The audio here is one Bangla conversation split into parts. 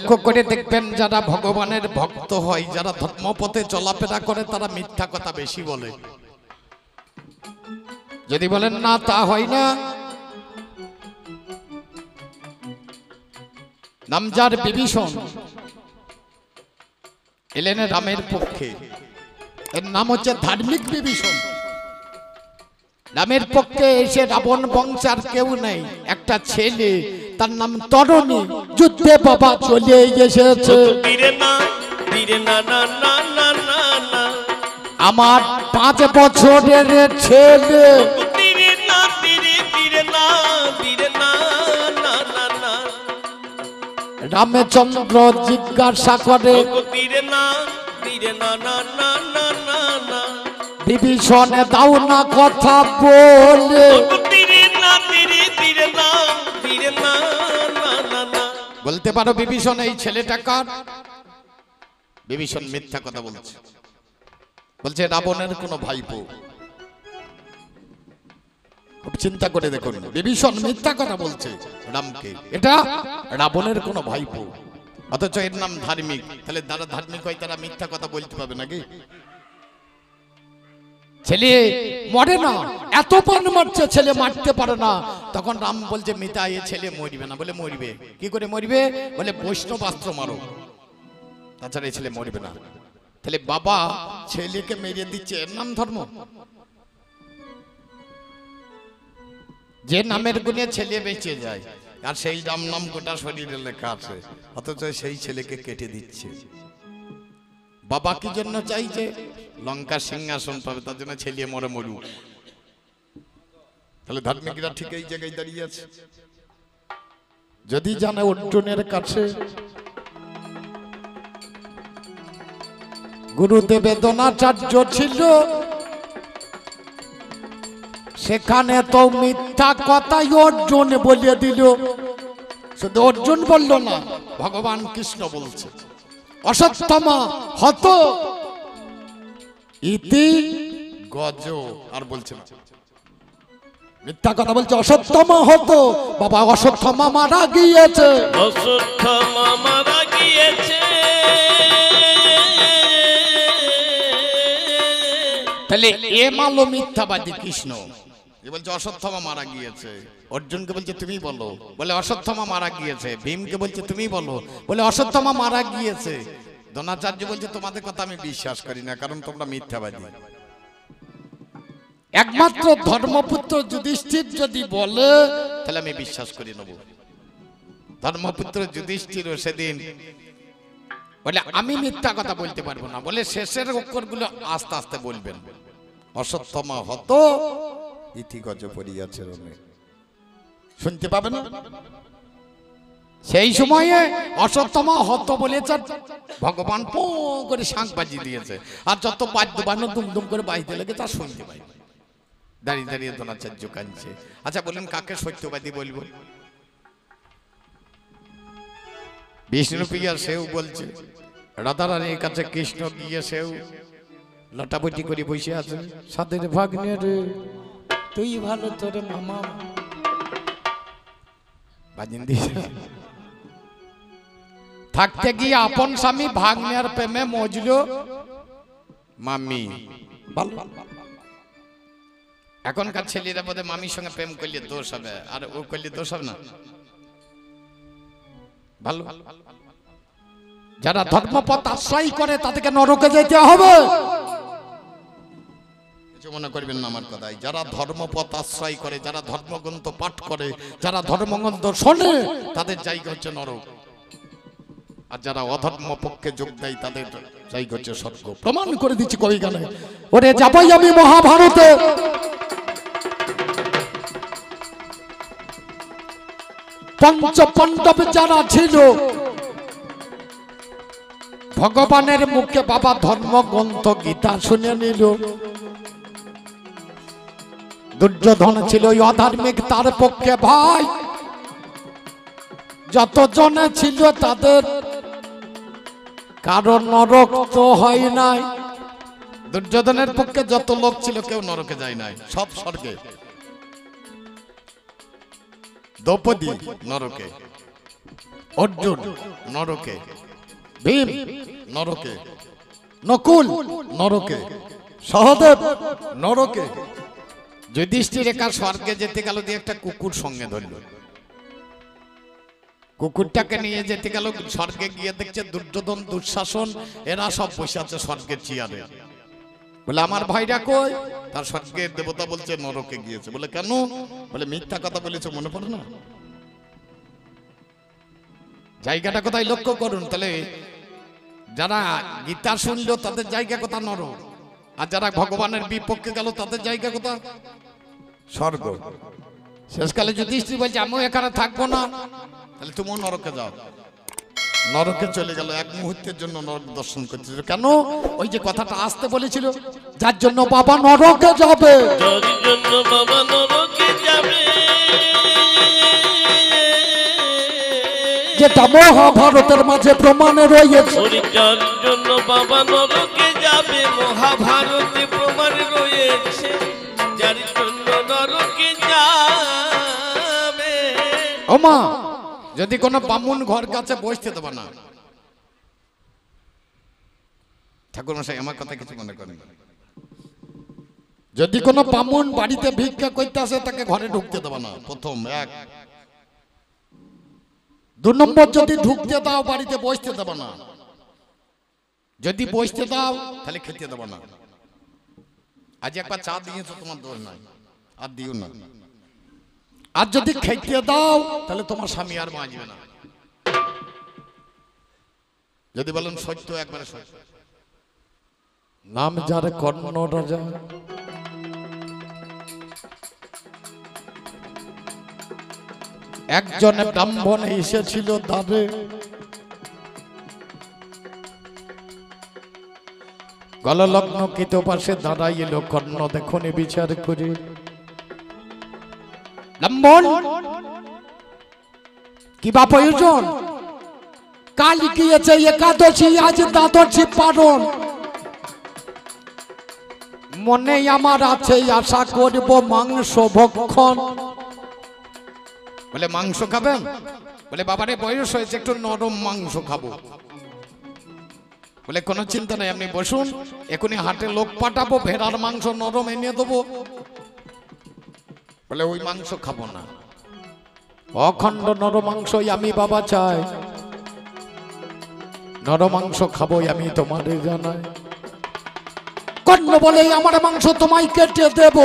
লক্ষ্য করে দেখবেন যারা ভগবানের ভক্ত হয়, যারা ধর্মপথে চলাফেরা করে, তারা মিথ্যা কথা বেশি বলে। যদি বলেন না তা হয় না। নামজার বিভীষণ এলেন রামের পক্ষে। এর নাম হচ্ছে ধার্মিক বিভীষণ। রামের পক্ষে এসে রাবণ বংশের কেউ নেই, একটা ছেলে তার নাম তরণী, যুদ্ধে বাবা চলে এসেছে। আমার 5 বছরের ছেলে রামচন্দ্র জিজ্ঞাসা করে, বিভীষণে দাও না কথা বলে। বলতে পারো বিভীষণ এই ছেলেটা কার? বিভীষণ মিথ্যা কথা বলছে, বলছে রাবণের কোন ভাইপো। খুব চিন্তা করে দেখুন, বিভীষণ মিথ্যা কথা বলছে রামকে, এটা রাবণের কোন ভাইপো, অথচ এর নাম ধার্মিক। তাহলে যারা ধার্মিক হয় তারা মিথ্যা কথা বলতে পারবে নাকি? ছেলে মরে না, এত পান মারছে, ছেলে মারতে পারে না। তখন রাম বলছে মিতা এ ছেলে মরবে না। বলে মরবে কি করে? মরবে বলে বৈষ্ণবাস্ত্র মারো, তাছাড়া এই ছেলে মরবে না। তাহলে বাবা ছেলেকে মেরে দিচ্ছে, এর নাম ধর্ম? যে নামের গুণে ছেলে বেঁচে যায়, আর সেই রাম নাম গোটা শরীরে লেখা আছে, অথচ সেই ছেলেকে কেটে দিচ্ছে। বাবা কি জন্য চাইছে? লঙ্কার সিংহাসন পাবে, তার জন্য ছেলে মরে মরুক। তাহলে ধার্মিকরা ঠিক এই জায়গায় দাঁড়িয়ে আছে। যদি জানে অর্জুনের কাছে গুরুদেব দ্রোণাচার্য ছিল, সেখানে তো মিথ্যা কথাই অর্জুন বলে দিল। শুধু অর্জুন বলল না, ভগবান কৃষ্ণ বলছে অশ্বত্থামা হত ইতি গজ। আর বলছে না, মিথ্যা কথা বলছে, অশ্বত্থামা হতো। বাবা অশ্বত্থামা মারা গিয়েছে, অশ্বত্থামা মারা গিয়েছে। তাহলে এ মালো মিথ্যাবাদী কৃষ্ণ। এ বলছে অশ্বত্থামা মারা গিয়েছে। অর্জুনকে বলছে তুমি বলো, বলে অশ্বত্থামা মারা গিয়েছে। ভীমকে বলছে তুমি বলো, বলে অশ্বত্থামা মারা গিয়েছে। দ্রোণাচার্য বলছে তোমাদের কথা আমি বিশ্বাস করি না, কারণ তোমরা মিথ্যাবাদী। একমাত্র ধর্মপুত্র যুধিষ্ঠির যদি বলে তাহলে আমি বিশ্বাস করে নেব। ধর্মপুত্র যুধিষ্ঠির সেদিন বলে আমি মিথ্যা কথা বলতে পারবো না, বলে শেষের অক্ষরগুলো আস্তে আস্তে বলবেন। অশ্বত্থামা হত ইতি গজ পড়িয়াছে রণে, শুনতে পাবে না? সেই সময়ে অশ্বত্থামা হত বলেছে, ভগবান পো করে শাঁখ বাজিয়ে দিয়েছে, আর যত বাদ্য বাজনা দুমদুম করে বাজতে লেগে তা শুনতে পাই। দাঁড়িয়ে দাঁড়িয়ে দ্রোণাচার্য কাঁদছে। আচ্ছা বলেন কাকে সত্যবাদী বলবো? বিষ্ণুপ্রিয়া সেও বলছে, রাধারানীর কাছে কৃষ্ণ গিয়ে সেও লটাপটি করে বসে আছে, সাদের ভাগ্নে রে তুই ভালো, তোর মামা বাজিন দিয়েছে। থাকতে গিয়ে আপন স্বামী ভাগ্নের প্রেমে মজলো মামি। এখনকার ছেলেরা বোধহয় মামির সঙ্গে প্রেম করলে দোষ হবে, আর ও করলে দোষ হবে না। ভালো, যারা ধর্মপথ আশ্রয় করে তাদেরকে নরকে যেতে হবে। কিছু মনে করবেন না আমার কথাই। যারা ধর্মপথ আশ্রয় করে, যারা ধর্মগ্রন্থ পাঠ করে, যারা ধর্মগ্রন্থ শোনে, তাদের জায়গা হচ্ছে নরক। আর যারা অধর্ম পক্ষে যোগ দেয় তাদের জায়গা হচ্ছে স্বর্গ। প্রমাণ করে দিচ্ছি কবি গানে, ওরে যাবই আমি মহাভারতে। পঞ্চ পাণ্ডব যারা ছিল, ভগবানের মুখে বাবা ধর্মগ্রন্থ গীতা শুনে নিল। দুর্যোধন ছিল অধার্মিক, তার পক্ষে ভাই যতজনে ছিল তাদের কারণ নরক তো হয় নাই। দুর্যোধনের পক্ষে যত লোক ছিল কেউ নরকে যায় নাই, সব স্বর্গে। দ্রৌপদী নরকে, অর্জুন নরকে, ভীম নরকে, নকুল নরকে, সহদেব নরকে। যুধিষ্ঠির একা স্বর্গে যেতে গেল দিয়ে একটা কুকুর সঙ্গে ধরল। কুকুরটাকে নিয়ে যেতে গেল, স্বর্গে গিয়ে দেখছে দুর্যোধন দুঃশাসন এরা সব বসে আছে স্বর্গের চেয়ারে। বলে আমার ভাইরা কই? তার স্বর্গের দেবতা বলছে নরকে গিয়েছে। বলে কেন? বলে মিথ্যা কথা বলেছে, মনে পড়ে না? জায়গাটা কোথায় লক্ষ্য করুন। তাহলে যারা গীতা শুনলো তাদের জায়গা কোথা? নরক। আর যারা ভগবানের বিপক্ষে গেল তাদের জায়গা কোথা? স্বর্গ। শেষকালে যুধিষ্ঠির বলছে আমিও এখানে থাকবো না। তাহলে তুমিও নরকে যাও। নরকে চলে গেল, এক মুহূর্তের জন্য নরক দর্শন করছিল। কেন? ওই যে কথাটা আসতে বলেছিল, যার জন্য বাবা নরকে যাবে, যার জন্য বাবা নরকে যাবে, যেটা মহাভারতের মাঝে প্রমাণে রয়েছে। যার জন্য বাবা নরকে যাবে, মহাভারতে প্রমাণে রয়েছে, যার জন্য নরকে যাবে। ওমা, যদি কোনো বামুন ঘর কাছে বসতে দেবে না। ঠাকুর মশাই আমার কথা কিছু মনে করেন। যদি কোনো বামুন বাড়িতে ভিক্ষা করতে আসে তাকে ঘরে ঢুকতে দেবে না, প্রথম এক। 2 নম্বর, যদি ঢুকতে দাও বাড়িতে বসতে দেবে না। যদি বসতে দাও তাহলে খেতে দেবে না। আজ একবার চা দিয়েছো, তোমার দোষ নাই, আর দিও না। আর যদি খেতে দাও তাহলে তোমার স্বামী আর বাঁচবে না। যদি বলেন সত্য, একবারে সত্য। নাম যার কর্ণ রাজা, একজন ব্রাহ্মণ এসেছিল দ্বারে, গললগ্ন কৃত পাশে দাঁড়াইল কর্ণ দেখনে বিচার করে। ব্রাহ্মণ, কি বা প্রয়োজন? কাল গিয়েছে একাদশী, আজ দ্বাদশী পালন। মনে আমার আছে আশা করব মাংস ভক্ষণ। বলে মাংস খাবেন? বলে বাবারে বয়স হয়েছে, একটু নরম মাংস খাবো। বলে কোনো চিন্তা নেই, আপনি বসুন, এখনই হাটে লোক পাঠাবো, ভেড়ার মাংস নরম এনে দেবো। বলে ওই মাংস খাবো না, অখণ্ড নর মাংসই আমি বাবা চাই। নর মাংস খাবোই আমি, তোমাদের জানাই। কর্ণ বলে আমার মাংস তোমায় কেটে দেব,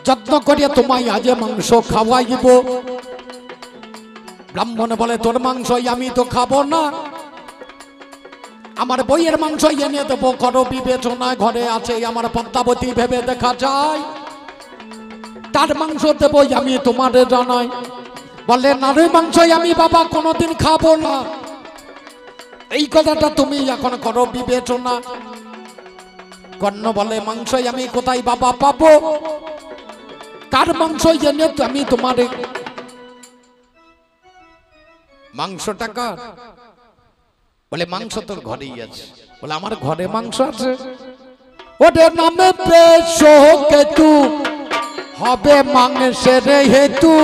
যত্ন করিয়া তোমায় আজ মাংস খাওয়াইব। ব্রাহ্মণ বলে তোর মাংসই আমি তো খাবো না, আমার বইয়ের মাংস এনে দেবো। করো বিবেচনা, ঘরে আছে আমার পদ্মাবতী, ভেবে দেখা যায়, তার মাংস দেবই আমি তোমাদের জানাই। বলে নারী মাংসই আমি বাবা কোনোদিন খাবো না। এই কথাটা তুমি এখন করো বিবেচনা। কর্ণ বলে মাংসই আমি কোথায় বাবা পাবো? কার মাংস এনে আমি তোমার মাংসটা কার? বলে মাংস তোর ঘরেই আছে। বলে আমার ঘরে মাংস আছে? ওদের নামে বেশ কেতু হবে মাংসের হেতু,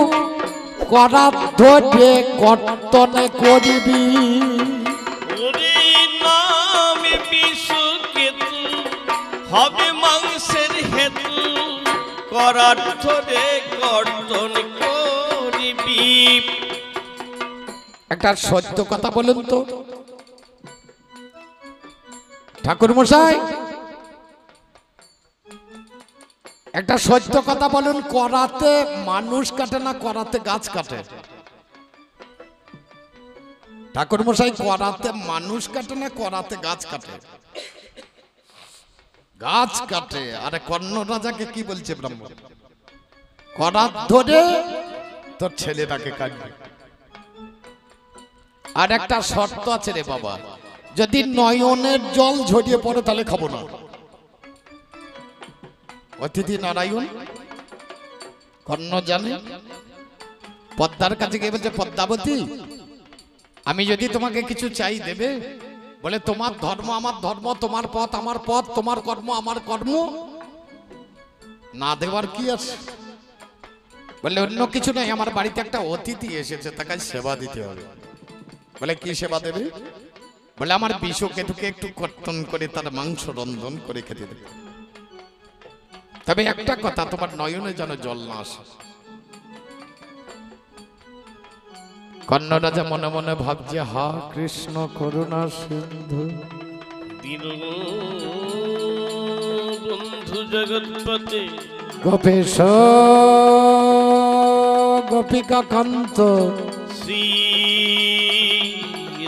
করা ধরে কর্তনে করিবি। ওরে নামে বিশ্বকেতু হবে মাংসের হেতু, করার ধরে কর্তন করিবি। একটা সত্য কথা বলুন তো ঠাকুর মশাই, একটা সত্য কথা বলুন, করাতে মানুষ কাটে না করাতে গাছ কাটে? ঠাকুর মশাই, করাতে মানুষ কাটে না করাতে গাছ কাটে? গাছ কাটে। আরে কর্ণ রাজাকে কি বলছে ব্রাহ্মণ? করাত ধরে তোর ছেলেটাকে কাটবে। আর একটা শর্ত আছে রে বাবা, যদি নয়নের জল ঝরিয়ে পড়ে তাহলে খাবো না। অতিথি নারায়ণ কর্ণ জানে, পদ্মার কাছে গিয়ে বলছে পদ্মাবতী আমি যদি তোমাকে কিছু চাই দেবে? বলে তোমার ধর্ম আমার ধর্ম, তোমার পথ আমার পথ, তোমার কর্ম আমার কর্ম, না দেওয়ার কি আছে? বললে অন্য কিছু নাই, আমার বাড়িতে একটা অতিথি এসেছে, তাকে সেবা দিতে হবে। বলে কি সেবা দেবে? বলে আমার বিষকেতুকে একটু কর্তন করে তার মাংস রন্ধন করে খেতে দেবে। তবে একটা কথা, তোমার নয়নে যেন জল না আসে। কর্ণ রাজা মনে মনে ভাবছে, হা কৃষ্ণ করুণা সিন্ধু বন্ধু জগৎপতি গোপেশ গোপিকা কান্ত শ্রী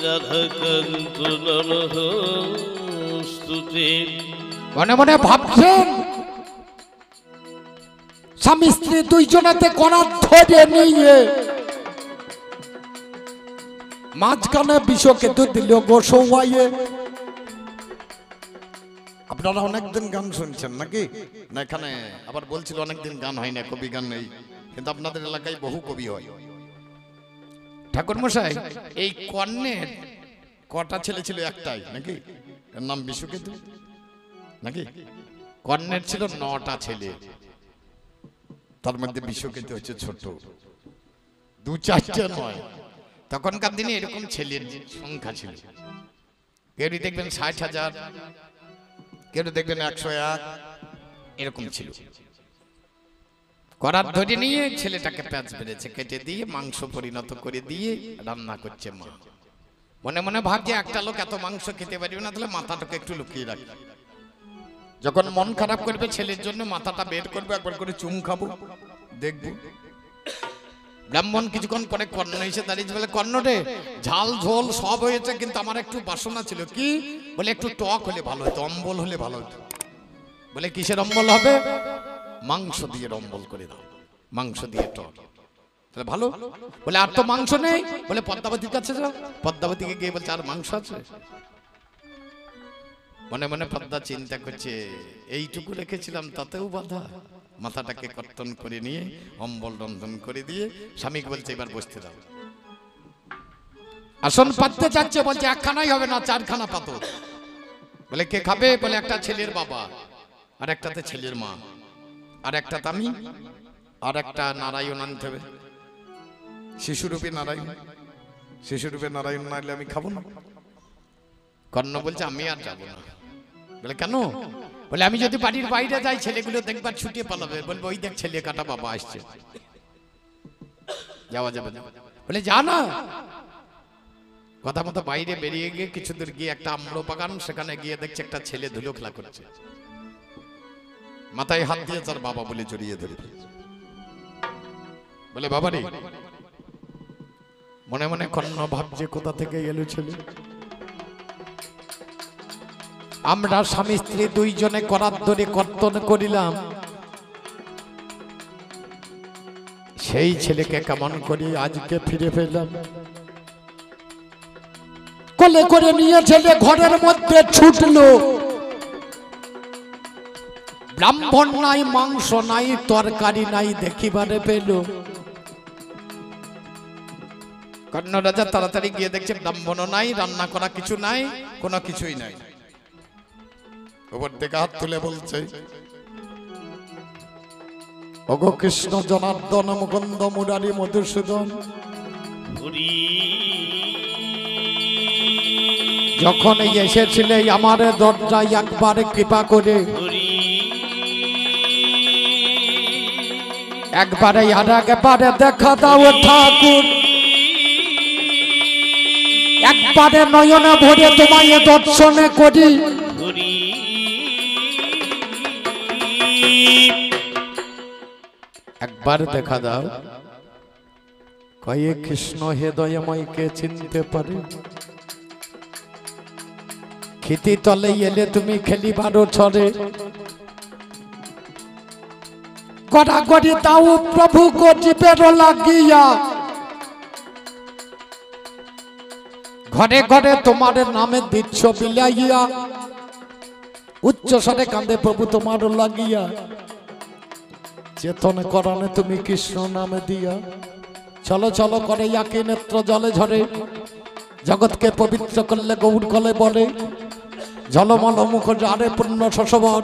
রাধাকান্ত নমস্তুতে। মনে মনে ভাবছেন, স্বামী স্ত্রী দুইজনেতে করার ধরে নিয়ে মাঝখানে বিষকেতু দিল গোসৌয়ে। আপনারা অনেকদিন গান শুনছেন নাকি? না এখানে আবার বলছিল অনেকদিন গান হয় না, কবি গান নেই, কিন্তু আপনাদের এলাকায় বহু কবি হয়। ঠাকুর মশাই, এই কর্ণের কটা ছেলে ছিল? একটাই নাকি? এর নাম বিষকেতু নাকি? কর্ণের ছিল 9টা ছেলে, তার মধ্যে বিষকেতু হচ্ছে ছোট, 2-4টে নয়। তখনকার দিনে এরকম ছেলের সংখ্যা ছিল। কেউ দেখবেন 60,000, কেউ দেখবেন 101, এরকম ছিল। করার ধরে নিয়ে ছেলেটাকে পেঁচ বেড়েছে, কেটে দিয়ে মাংস পরিণত করে দিয়ে রান্না করছে মা। মনে মনে ভাবছে, একটা লোক এত মাংস খেতে পারবে না, তাহলে মাথাটাকে একটু লুকিয়ে রাখি। যখন মন খারাপ করবে ছেলের জন্য, মাথাটা বের করবে, একবার করে চুম খাবো, দেখবো। ব্রাহ্মণ কিছুক্ষণ পরে কর্ণ এসে দাঁড়িয়েছে, বলে কর্ণ রে, ঝাল ঝোল সব হয়েছে, কিন্তু আমার একটু বাসনা ছিল। কি? বলে একটু টক হলে ভালো হতো, অম্বল হলে ভালো হতো। বলে কিসের অম্বল হবে? মাংস দিয়ে অম্বল করে দাও, মাংস দিয়ে টক, তাহলে ভালো। বলে আর তো মাংস নেই। বলে পদ্মাবতীর কাছে যাও। পদ্মাবতীকে গিয়ে বলছে, আর মাংস আছে? মনে মনে পদ্মা চিন্তা করছে, এইটুকু রেখেছিলাম তাতেও বাধা। মাথাটাকে কর্তন করে নিয়ে অম্বল রন্ধন করে দিয়ে স্বামীকে বলছে, এবার বসতে দাও। আসন পাততে চাচ্ছে, বলছে একখানাই হবে না, 4খানা পাতো। বলে কে খাবে? বলে একটা ছেলের বাবা, আর একটাতে ছেলের মা, আর একটা আমি, আর একটা নারায়ণ আনতে হবে, শিশুরূপে নারায়ণ। শিশুরূপে নারায়ণ না এলে আমি খাবো না। কর্ণ বলছে, আমি আর যাবো না। বলে কেন? বলে আমি যদি বাড়ির বাইরে যাই, ছেলেগুলো দেখবার ছুটিয়ে পালাবে, বলবো ওই দেখ ছেলে কাটা বাবা আসছে, যাওয়া যাবে না। বলে যা না। কথা মতো বাইরে বেরিয়ে গিয়ে কিছু দূর গিয়ে একটা আম্র বাগান, সেখানে গিয়ে দেখছে একটা ছেলে ধুলো খেলা করছে, মাথায় হাত দিয়ে তার বাবা বলে জড়িয়ে ধরে। বলে বাবা রে। মনে মনে কর্ণ ভাবছে, কোথা থেকে এলো ছেলে? আমরা স্বামী স্ত্রী দুইজনে করার ধরে কর্তন করিলাম, সেই ছেলেকে কেমন করি আজকে ফিরে পেলাম। কোলে করে নিয়ে ছেলে ঘরের মধ্যে ছুটলো। ব্রাহ্মণ নাই, মাংস নাই, তরকারি নাই, দেখিবারে পেল। কর্ণ রাজা তাড়াতাড়ি গিয়ে দেখছে ব্রাহ্মণও নাই, রান্না করা কিছু নাই, কোনো কিছুই নাই। ওপর থেকে হাত তুলে বলছে, ওগো কৃষ্ণ জনার্দন মুকুন্দ মুরারি মধুসূদন, যখন এসেছিলে আমার দরজায় একবার কৃপা করে, একবারে আর একবারে দেখা দাও ঠাকুর, একবারে নয়নে ভরে তোমায় দর্শনে করি। একবার দেখা দাও। কয়ে কৃষ্ণ হৃদয়ময়কে চিনতে পারে? ক্ষিতি তলে এলে তুমি খেলিবারও ছড়ে, গড়াগড়ি তাও প্রভু গো জীবের লাগিয়া, ঘরে ঘরে তোমার নামে দিচ্ছ বিলাইয়া, উচ্চ স্বরে কান্দে প্রভু তোমার লাগিয়া, চেতন করণে তুমি কৃষ্ণ নামে দিয়া, চলো চলো করে ইয়াকে নেত্র জলে ঝরে, জগৎকে পবিত্র করলে গৌর কলে বলে, জলমল মুখ যারে পূর্ণ শশবর,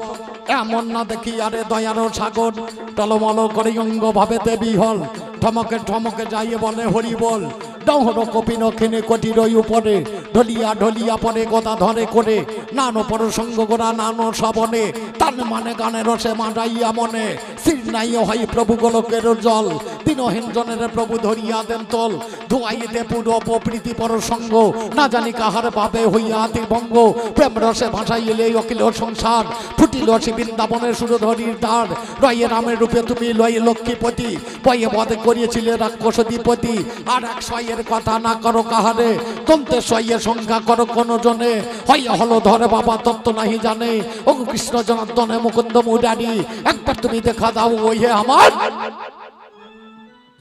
এমন না দেখি আরে দয়ারও সাগর টলমল করে অঙ্গ ভাবে দেবী হল ঠমকে ঠমকে যাইয়ে বলে হরি বল ডহর কপিন খেনে কটির উপরে ঢলিয়া ঢলিয়া পরে গোদা ধরে করে নানো পর সঙ্গ গোড়া নানো শ্রাবণে তার মানে গানের রসে মারাইয়া মনে সিরনাই হয় প্রভু গোলকের জল দিনহীন জনের প্রভু ধরিয়া দেন তল ধোয়াইতে পুরো প্রীতি পর সঙ্গ না জানি কাহার পাবে হইয়া ভঙ্গ প্রেম রসে ভাসাইলে অকিল সংসার ফুটিল সে বৃন্দাবনের সুরধরির দ্বার রয়ে রামের রূপে তুমি লয়ে লক্ষ্মীপতি বয়ে বধ করিয়েছিলে রাক্ষস দ্বিপতি আর এক সয়ের কথা না করো কাহারে তন্তে সয়ের সংখ্যা করো কোন জনে হইয়া হলো ধরে বাবা তত্ত্ব নাহি জানে ও কৃষ্ণ জনার্দনে মুকুন্দ মুরারি একবার তুমি দেখা দাও ওই আমার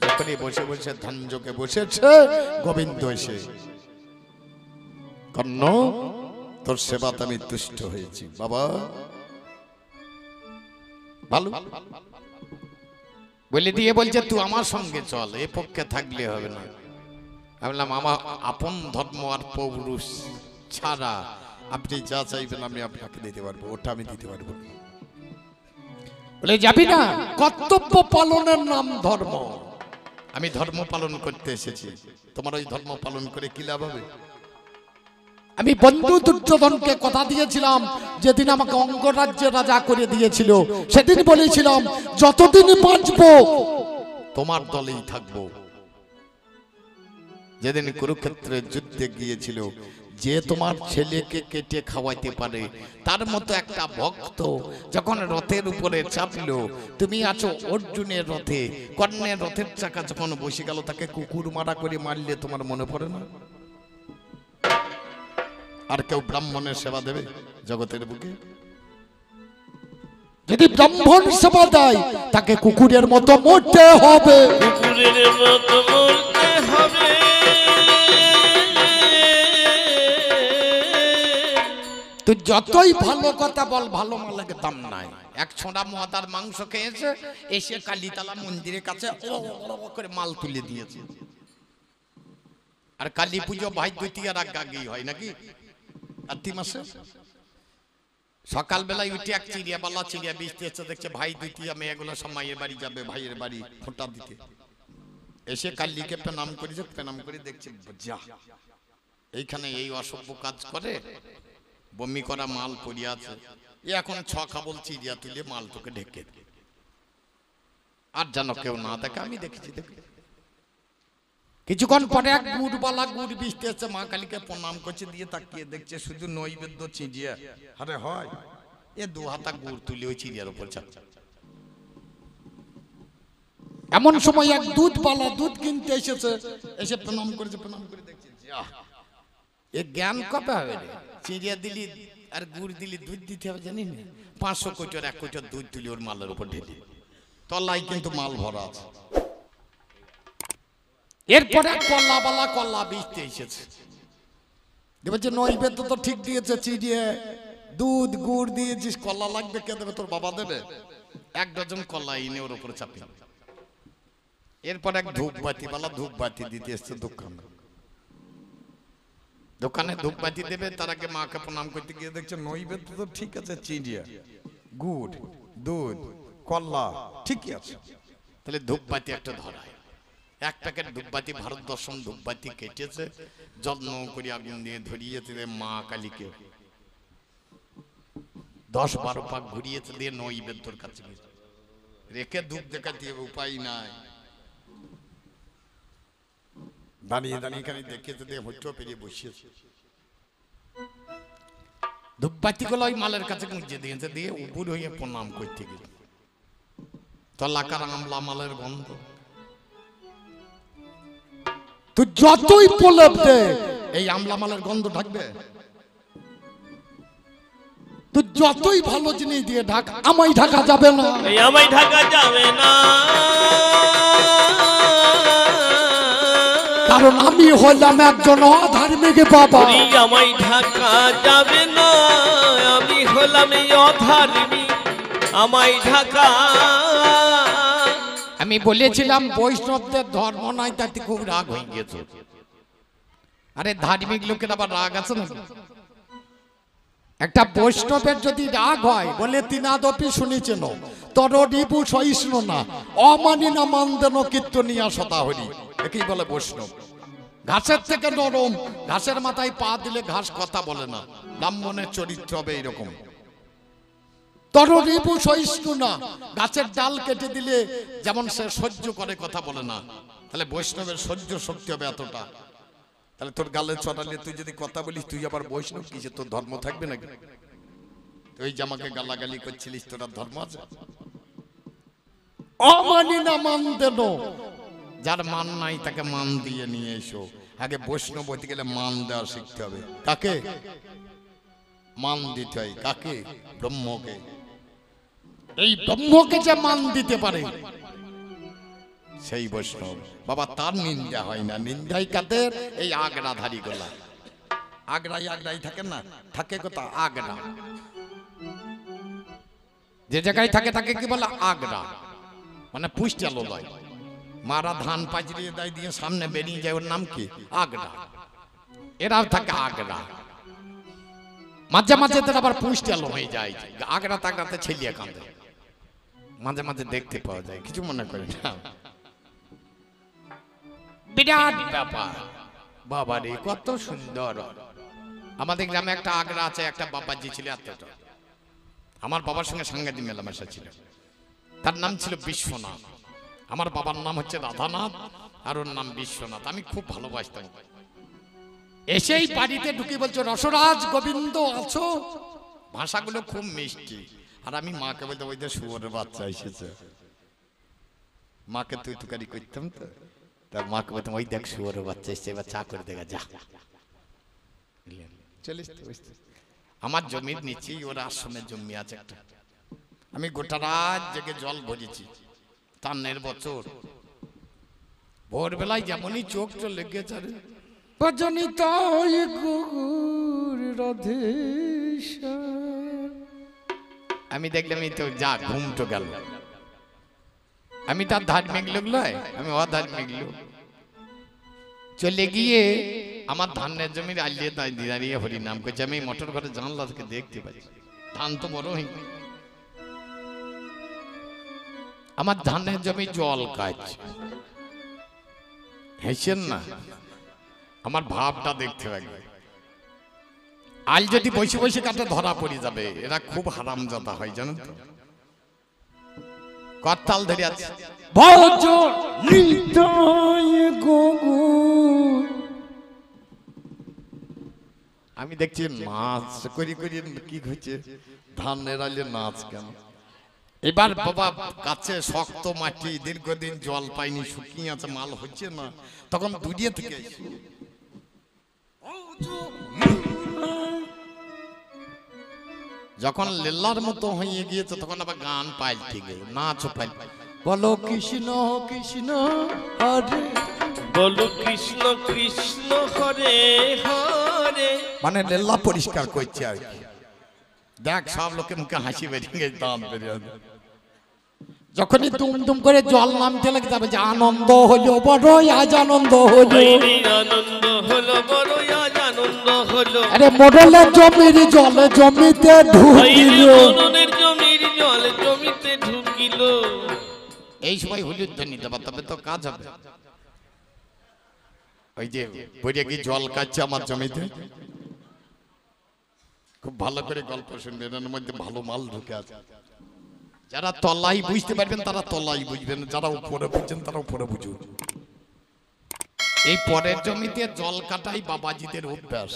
যখনই বসে বসে ধ্যান যোগে বসেছে গোবিন্দ এসে কর্ণ তোর সেবাতে আমি তুষ্ট হয়েছি বাবা ভালো বলে দিয়ে বলছে তুই আমার সঙ্গে চল এ পক্ষে থাকলে হবে না আমি বললাম আমার আপন ধর্ম আর পৌরুষ ছাড়া আপনি যা চাইবেন আমি আপনাকে দিতে পারবো ওটা আমি দিতে পারবো না বলে যাবি না কর্তব্য পালনের নাম ধর্ম আমি ধর্ম পালন করতে এসেছি তোমার ওই ধর্ম পালন করে কি লাভ হবে আমি বন্ধু দুর্যোধনকে কথা দিয়েছিলাম যেদিন আমাকে অঙ্গরাজ্যের রাজা করে দিয়েছিল সেদিন বলেছিলাম যতদিন বাঁচবো তোমার দলেই থাকবো যেদিন কুরুক্ষেত্রে যুদ্ধে গিয়েছিল যে তোমার ছেলেকে কেটে খাওয়াইতে পারে তার মতো একটা ভক্ত যখন রথের উপরে চাপলো তুমি আছো অর্জুনের রথে কর্ণের রথের চাকা যখন বসে গেল তাকে কুকুর মারা করে মারলে তোমার মনে পড়ে না আর কেউ ব্রাহ্মণের সেবা দেবে জগতের বুকে যদি ব্রাহ্মণ সেবা দেয় তাকে কুকুরের মতো মরতে হবে কুকুরের মতো মরতে হবে তুই যতই ভালো কথা বল ভালো মালের দাম নাই এক ছোঁড়া মহাতার মাংস খেয়েছে এসে কালীতলা মন্দিরের কাছে করে মাল তুলে দিয়েছে আর কালী পুজো ভাই দ্বিতীয়ার আগেই হয় নাকি কার্তিক মাসে সকালবেলায় উঠে এক চিড়িয়াবালা চিড়িয়া বৃষ্টি এসে দেখছে ভাই দ্বিতীয়া মেয়েগুলো সব মায়ের বাড়ি যাবে ভাইয়ের বাড়ি ফোঁটা দিতে এসে কালীকে প্রণাম করেছে প্রণাম করে দেখছে যা এইখানে এই অসভ্য কাজ করে বমি করা মাল পড়িয়া আছে এখন ছ খাবল চিড়িয়া তুলে মাল তোকে ঢেকে আর যেন কেউ না দেখে আমি দেখেছি দেখি কিছুক্ষণ পরে এক গুড়বালা গুড় বৃষ্টি এসে মা কালীকে প্রণাম করছে দিয়ে তাকিয়ে দেখছে শুধু নৈবেদ্য চিড়িয়া আরে হয় এ দু হাতা গুড় তুলে ওই চিড়িয়ার উপর চাপছে এমন সময় এক দুধওয়ালা দুধ কিনতে এসেছে এসে প্রণাম করেছে প্রণাম করে দেখছে এ জ্ঞান কবে হবে রে চিড়িয়া দিলি আর গুড় দিলি দুধ দিতে হবে জানি না 500 কোটির 1 কোটি দুধ তুলি ওর মালের উপর ঢেলে তলায় কিন্তু মাল ভরা আছে এরপরে কল্লাওয়ালা কল্লা বেচতে এসেছে বলছে নৈবেদ্য তো ঠিক দিয়েছে চিড়িয়ে দুধ গুড় দিয়েছিস কলা লাগবে কে দেবে তোর বাবা দেবে 1 ডজন কলা এনে ওর উপরে চাপিয়ে এরপর এক ধূপবাতিওয়ালা ধূপবাতি দিতে এসছে দোকানে ধূপবাতি দেবে তার আগে মাকে প্রণাম করতে গিয়ে দেখছে নৈবেদ্য তো ঠিক আছে চিড়িয়া গুড় দুধ কলা ঠিকই আছে তাহলে ধূপবাতি একটা ধরায় 1 প্যাকেট ধূপবাতি ভারত দর্শন ধূপবাতি কেটেছে যত্ন করে আগুন দিয়ে ধরিয়েছে মা কালীকে 10-12 পাক ঘুরিয়েছে দিয়ে নৈবেদ্যর কাছে রেখে ধূপ দেখাতে উপায় নাই দাঁড়িয়ে দাঁড়িয়ে খালি দেখেছে দিয়ে হইটো পেরিয়ে বসিয়েছে ধূপবাতি গুলো ওই মালের কাছে গুঁজে দিয়েছে দিয়ে উপর হয়ে প্রণাম করতে গেল তলাকার আমলা মালের গন্ধ তুই যতই প্রলেপ দে এই আমলা মালের গন্ধ ঢাকবে তুই যতই ভালো জিনিস দিয়ে ঢাক আমায় ঢাকা যাবে না আমায় ঢাকা যাবে না কারণ আমি হলাম একজন অধার্মিক বাবা আমায় ঢাকা যাবে না আমি হলাম অধার্মিক আমায় ঢাকা আমি বলেছিলাম বৈষ্ণবদের ধর্ম নয় তাতে খুব রাগ হয়ে গেছে আরে ধার্মিক লোকের আবার রাগ আছে না একটা বৈষ্ণবের যদি রাগ হয় বলে তিনাদপি শুনেছেন তর রিপু সহিষ্ণু না অমানি না মানদেন কীর্তনিয়া সদা হরি, একেই বলে বৈষ্ণব। ঘাসের থেকে নরম, ঘাসের মাথায় পা দিলে ঘাস কথা বলে না, ব্রাহ্মণের চরিত্র হবে এইরকম। তর রিপু সহিষ্ণু না, গাছের ডাল কেটে দিলে যেমন সে সহ্য করে কথা বলে না, তাহলে বৈষ্ণবের সহ্য শক্তি হবে এতটা। তাহলে তোর গালে চড়ালে তুই যদি কথা বলিস তুই আবার বৈষ্ণব, কিসে তোর ধর্ম থাকবে নাকি? তুই যে আমাকে গালাগালি করছিলিস, তোর ধর্ম আছে? অমানি না মান দেন, যার মান নাই তাকে মান দিয়ে নিয়ে এসো। আগে বৈষ্ণব হতে গেলে মান দেওয়া শিখতে হবে। কাকে মান দিতে হয়? কাকে? ব্রহ্মকে। এই ব্রহ্মকে যে মান দিতে পারে সেই বৈষ্ণব। বাবা তার নিন্দা হয় না, নিন্দাই কাদের? এই আগ্রাধারী গোলা। আগ্রাই আগ্রাই থাকেন না, থাকে কোথা? আগ্রা। যে জায়গায় থাকে তাকে কি বলে? আগ্রা, মানে পুষ্টালো লয়। মারা ধান পাজরিয়ে দেয় দিয়ে সামনে বেরিয়ে যায়, ওর নাম কি? আগ্রা। এরাও থাকে আগ্রা। মাঝে মাঝে তার আবার পুষ্টালো হয়ে যায়, আগ্রা তাগড়াতে ছেলিয়ে কাঁদে, মাঝে মাঝে দেখতে পাওয়া যায়, কিছু মনে করি না। বিরাট ব্যাপার বাবা রে, কত সুন্দর। আমাদের গ্রামে একটা আগ্রা আছে, একটা বাবাজি ছিল এতটা। আমার বাবার সঙ্গে সাংঘাতিক মেলামেশা ছিল। তার নাম ছিল বিশ্বনাথ। আমার বাবার নাম হচ্ছে রাধানাথ, আর ওর নাম বিশ্বনাথ। আমি খুব ভালোবাসতাম। এসেই বাড়িতে ঢুকে বলছো রসরাজ গোবিন্দ আছো, ভাষাগুলো খুব মিষ্টি। আর আমি মাকে বলতে ওই যে শুয়োরের বাচ্চা এসেছে, মাকে তুই তুকারি করতাম তো, তার মাকে বলতাম ওই দেখ শুয়োরের বাচ্চা এসছে, এবার চা করে দেখা যা। চলিস আমার জমির নিচেই ওর আশ্রমের জমি আছে একটা। আমি গোটা রাত জেগে জল ভরেছি, টানের বছর। ভোরবেলায় যেমনই চোখ চলে গেছে, আমি দেখলাম এই তো যা ঘুম তো গেল। আমি তার ধার্মিক লোক নয়, আমি অধার্মিক লোক। চলে গিয়ে আমার ধানের জমির আলিয়ে দাঁড়িয়ে হরি নাম করছে। আমি মোটর ঘরে জানলা থেকে দেখতে পাচ্ছি, ধান তো বড় হয়নি। আমার ধানের জমি জল কাটছে, হেসেন না, আমার ভাবটা দেখতে লাগবে। আল যদি বসে বসে কাটে ধরা পড়ে যাবে। এরা খুব হারামজাদা হয় জানেন তো। করতাল ধরে আছে, আমি দেখছি নাচ করি করি কি হচ্ছে, ধান এরালে নাচ কেন? এবার বাবা কাছে শক্ত মাটি, দীর্ঘদিন জল পাইনি, শুকিয়ে আছে, মাল হচ্ছে না। তখন দুনিয়া থেকে যখন লেলার মতো হয়ে গিয়েছে, তখন আবার গান পাল্টে গেল, নাচও পাল্টে। বলো কৃষ্ণ কৃষ্ণ হরে, বলো কৃষ্ণ কৃষ্ণ হরে হরে, মানে লেলা পরিষ্কার করছে আর কি। দেখ সব লোকের মুখে হাসি বেরিয়ে গেছে, দাঁত বেরিয়ে। যখনই তুম তুম করে জল নামতে লাগে যাবে যে আনন্দ হলো বড়ই, আজ আনন্দ হলো, আনন্দ হলো বড়ই, আজ আনন্দ হলো। আরে মোড়লের জমির জলে জমিতে ঢুকিল, মোড়লের জমির জল জমিতে ঢুকিল। এই সময় হলুদ ধ্বনি দেবা, তবে তো কাজ হবে। ওই যে বইটা কি জল কাটছে আমার জমিতে, খুব ভালো করে গল্প শুনবেন, এর মধ্যে ভালো মাল ঢুকে আছে। যারা তলাই বুঝতে পারবেন তারা তলাই বুঝবেন, যারা উপরে বুঝছেন তারা উপরে বুঝুন। এই পরের জমিতে জল কাটাই বাবাজিদের অভ্যাস।